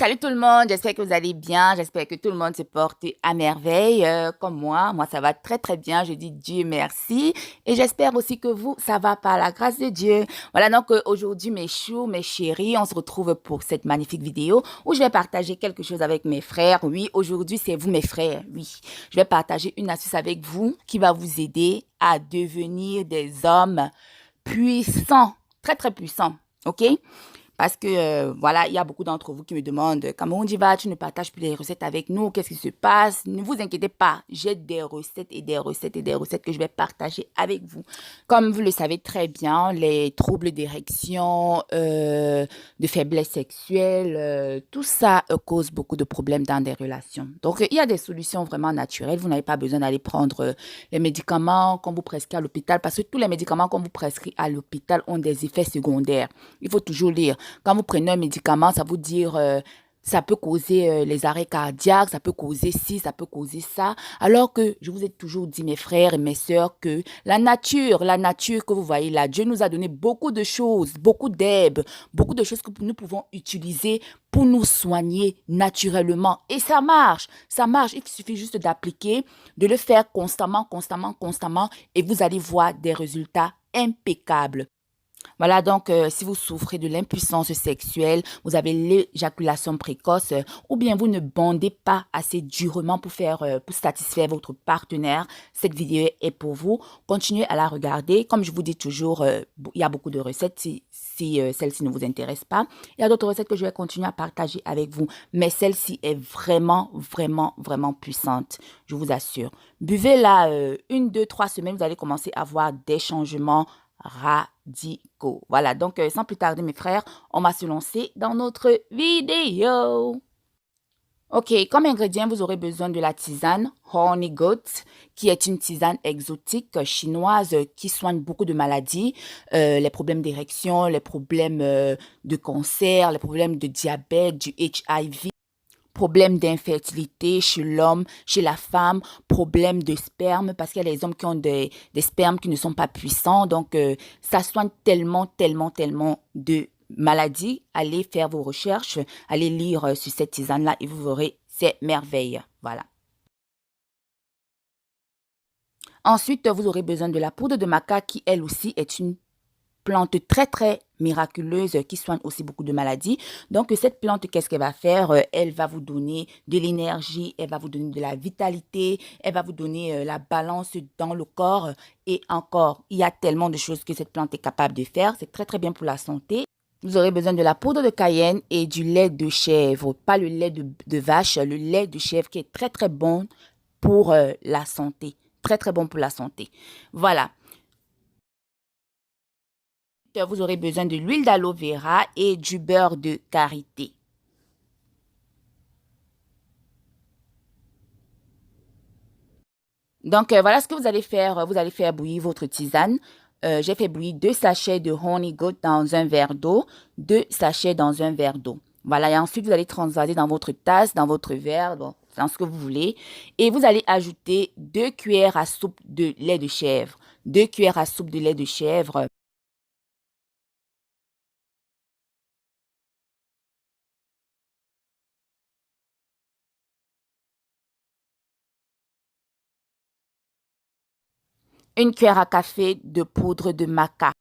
Salut tout le monde, j'espère que vous allez bien, j'espère que tout le monde se porte à merveille comme moi ça va très très bien, je dis Dieu merci et j'espère aussi que vous, ça va par la grâce de Dieu. Voilà donc aujourd'hui mes choux, mes chéris, on se retrouve pour cette magnifique vidéo où je vais partager quelque chose avec mes frères. Oui, aujourd'hui c'est vous mes frères, oui. Je vais partager une astuce avec vous qui va vous aider à devenir des hommes puissants, très très puissants, ok? Parce que, voilà, il y a beaucoup d'entre vous qui me demandent, comment tu vas, tu ne partages plus les recettes avec nous, qu'est-ce qui se passe? Ne vous inquiétez pas, j'ai des recettes et des recettes et des recettes que je vais partager avec vous. Comme vous le savez très bien, les troubles d'érection, de faiblesse sexuelle, tout ça cause beaucoup de problèmes dans des relations. Donc, il y a des solutions vraiment naturelles. Vous n'avez pas besoin d'aller prendre les médicaments qu'on vous prescrit à l'hôpital parce que tous les médicaments qu'on vous prescrit à l'hôpital ont des effets secondaires. Il faut toujours lire. Quand vous prenez un médicament, ça vous dit ça peut causer les arrêts cardiaques, ça peut causer ci, ça peut causer ça. Alors que je vous ai toujours dit, mes frères et mes sœurs, que la nature que vous voyez là, Dieu nous a donné beaucoup de choses, beaucoup d'herbes, beaucoup de choses que nous pouvons utiliser pour nous soigner naturellement. Et ça marche, ça marche. Il suffit juste d'appliquer, de le faire constamment, constamment, constamment, et vous allez voir des résultats impeccables. Voilà, donc, si vous souffrez de l'impuissance sexuelle, vous avez l'éjaculation précoce, ou bien vous ne bandez pas assez durement pour satisfaire votre partenaire, cette vidéo est pour vous. Continuez à la regarder. Comme je vous dis toujours, il y a beaucoup de recettes si celle-ci ne vous intéresse pas. Il y a d'autres recettes que je vais continuer à partager avec vous, mais celle-ci est vraiment, vraiment, vraiment puissante, je vous assure. Buvez-la 1, 2, 3 semaines, vous allez commencer à voir des changements radicaux. Voilà, donc sans plus tarder mes frères, on va se lancer dans notre vidéo. Ok, comme ingrédient, vous aurez besoin de la tisane Honey Goat, qui est une tisane exotique chinoise qui soigne beaucoup de maladies, les problèmes d'érection, les problèmes de cancer, les problèmes de diabète, du HIV. Problème d'infertilité chez l'homme, chez la femme, problème de sperme, parce qu'il y a les hommes qui ont des spermes qui ne sont pas puissants. Donc, ça soigne tellement, tellement, tellement de maladies. Allez faire vos recherches, allez lire sur cette tisane-là et vous verrez ces merveilles. Voilà. Ensuite, vous aurez besoin de la poudre de maca qui, elle aussi, est une plante très très miraculeuse qui soigne aussi beaucoup de maladies. Donc cette plante, qu'est-ce qu'elle va faire? Elle va vous donner de l'énergie, elle va vous donner de la vitalité, elle va vous donner la balance dans le corps. Et encore, il y a tellement de choses que cette plante est capable de faire. C'est très très bien pour la santé. Vous aurez besoin de la poudre de cayenne et du lait de chèvre, pas le lait de vache, le lait de chèvre qui est très très bon pour la santé. Très très bon pour la santé. Voilà. Vous aurez besoin de l'huile d'aloe vera et du beurre de karité. Donc, voilà ce que vous allez faire. Vous allez faire bouillir votre tisane. J'ai fait bouillir 2 sachets de Honey Goat dans un verre d'eau, 2 sachets dans un verre d'eau. Voilà, et ensuite, vous allez transvaser dans votre tasse, dans votre verre, bon, dans ce que vous voulez. Et vous allez ajouter 2 cuillères à soupe de lait de chèvre. 2 cuillères à soupe de lait de chèvre. Une cuillère à café de poudre de maca.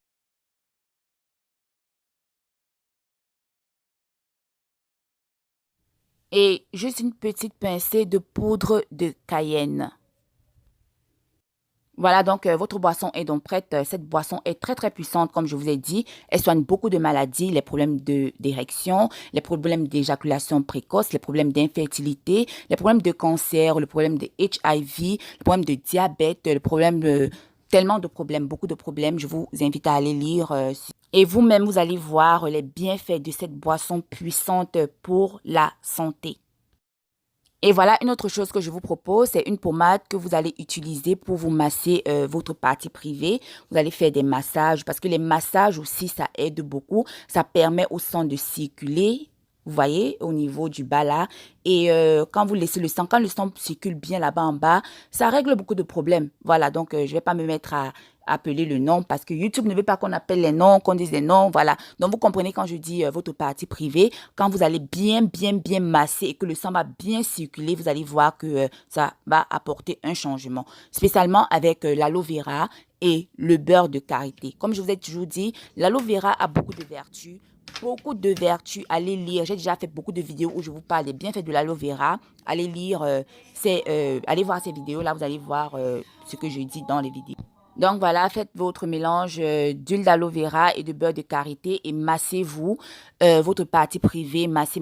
Et juste une petite pincée de poudre de cayenne. Voilà, donc votre boisson est donc prête. Cette boisson est très très puissante, comme je vous ai dit. Elle soigne beaucoup de maladies, les problèmes d'érection, les problèmes d'éjaculation précoce, les problèmes d'infertilité, les problèmes de cancer, le problème de HIV, le problème de diabète, le problème tellement de problèmes, beaucoup de problèmes. Je vous invite à aller lire. Et vous-même, vous allez voir les bienfaits de cette boisson puissante pour la santé. Et voilà, une autre chose que je vous propose, c'est une pommade que vous allez utiliser pour vous masser votre partie privée. Vous allez faire des massages parce que les massages aussi, ça aide beaucoup. Ça permet au sang de circuler, vous voyez, au niveau du bas là. Et quand vous laissez le sang, quand le sang circule bien là-bas en bas, ça règle beaucoup de problèmes. Voilà, donc je vais pas me mettre appeler le nom parce que YouTube ne veut pas qu'on appelle les noms, qu'on dise les noms, voilà. Donc, vous comprenez quand je dis votre partie privée, quand vous allez bien masser et que le sang va bien circuler, vous allez voir que ça va apporter un changement, spécialement avec l'aloe vera et le beurre de karité. Comme je vous ai toujours dit, l'aloe vera a beaucoup de vertus. Beaucoup de vertus, allez lire. J'ai déjà fait beaucoup de vidéos où je vous parle des bienfaits de l'aloe vera. Allez lire, allez voir ces vidéos. Là, vous allez voir ce que je dis dans les vidéos. Donc voilà, faites votre mélange d'huile d'aloe vera et de beurre de karité et massez-vous votre partie privée, massez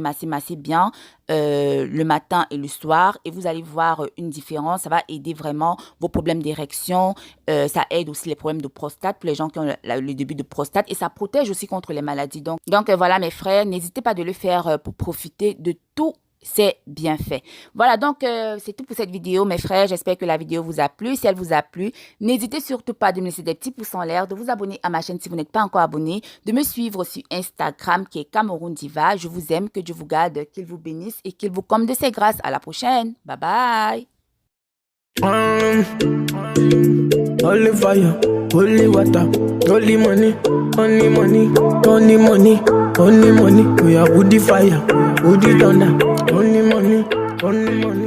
bien le matin et le soir et vous allez voir une différence. Ça va aider vraiment vos problèmes d'érection, ça aide aussi les problèmes de prostate pour les gens qui ont le début de prostate et ça protège aussi contre les maladies. Donc voilà mes frères, n'hésitez pas de le faire pour profiter de tout. C'est bien fait. Voilà, donc c'est tout pour cette vidéo, mes frères. J'espère que la vidéo vous a plu. Si elle vous a plu, n'hésitez surtout pas de me laisser des petits pouces en l'air, de vous abonner à ma chaîne si vous n'êtes pas encore abonné, de me suivre sur Instagram qui est Cameroun Diva. Je vous aime, que Dieu vous garde, qu'il vous bénisse et qu'il vous comble de ses grâces. À la prochaine. Bye bye. Holy fire, holy water, holy money, only money, only money, only money. We are woody fire, woody thunder, only money, only money.